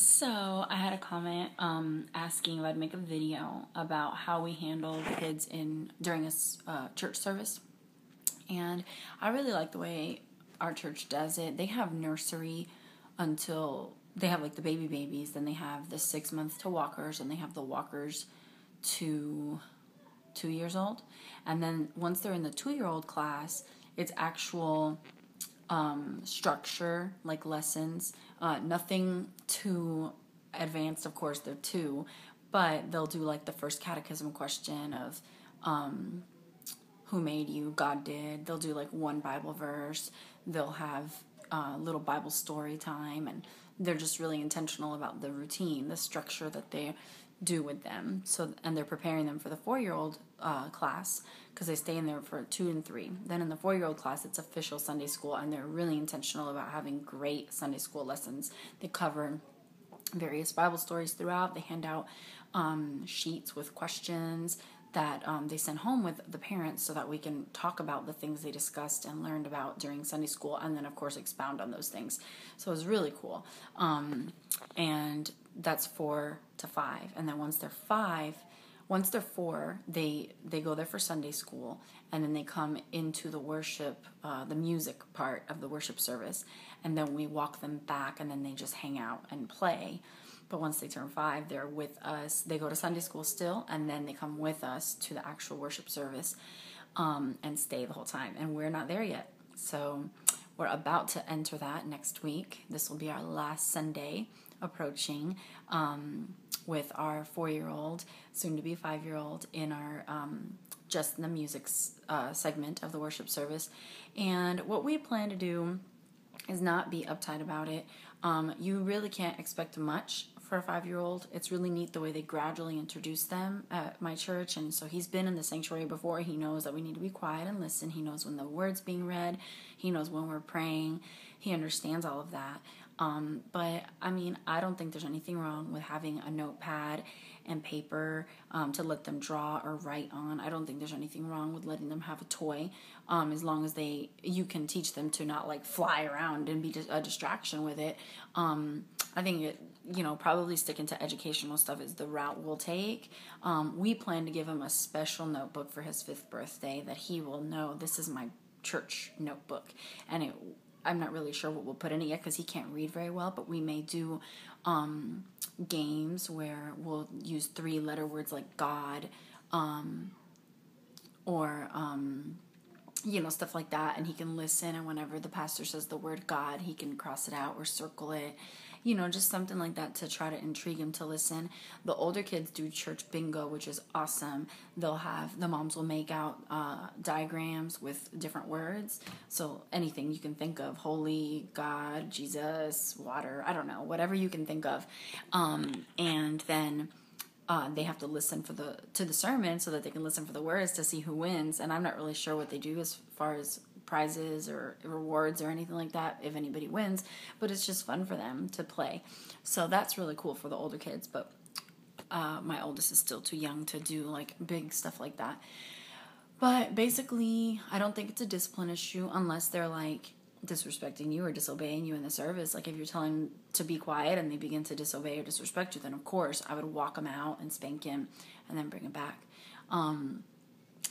So I had a comment asking if I'd make a video about how we handle the kids during a church service, and I really like the way our church does it. They have nursery until they have like the babies, then they have the 6 months to walkers, and they have the walkers to 2 years old, and then once they're in the 2-year-old class, it's actual structure, like lessons, nothing too advanced. Of course, they're two, but they'll do like the first catechism question of who made you? God did. They'll do like one Bible verse. They'll have little Bible story time, and they're just really intentional about the routine, the structure that they do with them. And they're preparing them for the 4-year-old class, because they stay in there for 2 and 3. Then in the 4-year-old class, it's official Sunday school, and they're really intentional about having great Sunday school lessons. They cover various Bible stories throughout. They hand out sheets with questions that they send home with the parents so that we can talk about the things they discussed and learned about during Sunday school, and then of course expound on those things. So it was really cool. And that's 4 to 5. And then once they're 4, they go there for Sunday school, and then they come into the worship, the music part of the worship service, and then we walk them back, and then they just hang out and play. But once they turn 5, they're with us. They go to Sunday school still, and then they come with us to the actual worship service and stay the whole time. And we're not there yet. So we're about to enter that next week. This will be our last Sunday approaching with our 4-year-old, soon to be 5-year-old, in our just in the music segment of the worship service. And what we plan to do is not be uptight about it. You really can't expect much for a 5-year-old. It's really neat the way they gradually introduce them at my church. And so he's been in the sanctuary before. He knows that we need to be quiet and listen. He knows when the word's being read. He knows when we're praying. He understands all of that. But I mean, I don't think there's anything wrong with having a notepad and paper to let them draw or write on. I don't think there's anything wrong with letting them have a toy, as long as you can teach them to not like fly around and be a distraction with it. I think probably sticking to educational stuff is the route we'll take. We plan to give him a special notebook for his 5th birthday that he will know, this is my church notebook. And I'm not really sure what we'll put in it yet because he can't read very well, but we may do games where we'll use 3-letter words like God, or stuff like that, and he can listen, and whenever the pastor says the word God, he can cross it out or circle it, just something like that to try to intrigue him to listen. The older kids do church bingo, which is awesome. The moms will make out diagrams with different words, so anything you can think of, holy, God, Jesus, water, I don't know, whatever you can think of, and then they have to listen to the sermon so that they can listen for the words to see who wins. And I'm not really sure what they do as far as prizes or rewards or anything like that if anybody wins, but it's just fun for them to play. So that's really cool for the older kids, but my oldest is still too young to do like big stuff like that. But basically, I don't think it's a discipline issue unless they're like disrespecting you or disobeying you in the service. Like if you're telling them to be quiet and they begin to disobey or disrespect you, then of course I would walk them out and spank him and then bring him back.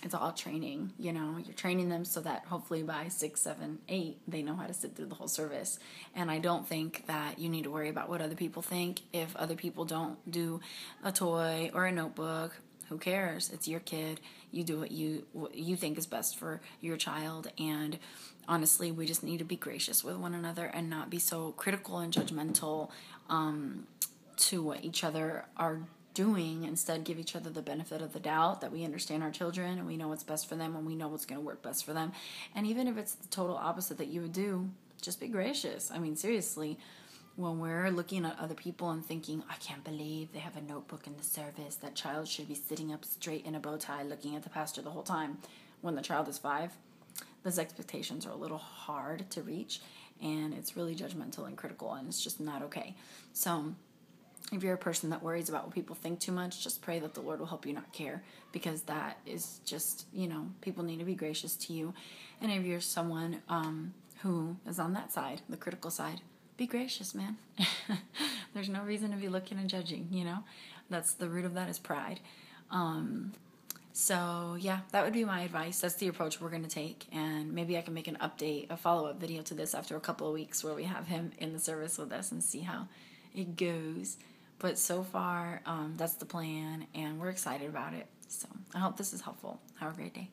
It's all training, you're training them so that hopefully by 6, 7, 8, they know how to sit through the whole service. And I don't think that you need to worry about what other people think. If other people don't do a toy or a notebook, who cares? It's your kid. You do what you think is best for your child. And honestly, we just need to be gracious with one another and not be so critical and judgmental to what each other are doing. Instead, give each other the benefit of the doubt that we understand our children and we know what's best for them and we know what's going to work best for them. And even if it's the total opposite that you would do, just be gracious. I mean, seriously, when we're looking at other people and thinking, I can't believe they have a notebook in the service, that child should be sitting up straight in a bow tie looking at the pastor the whole time. When the child is 5, those expectations are a little hard to reach, and it's really judgmental and critical, and it's just not okay. So if you're a person that worries about what people think too much, just pray that the Lord will help you not care, because that is just, people need to be gracious to you. And if you're someone who is on that side, the critical side, be gracious, man. There's no reason to be looking and judging, you know? That's the root of that is pride. So yeah, that would be my advice. That's the approach we're going to take. And maybe I can make an update, a follow-up video to this after a couple of weeks where we have him in the service with us and see how it goes. But so far, that's the plan, and we're excited about it. So I hope this is helpful. Have a great day.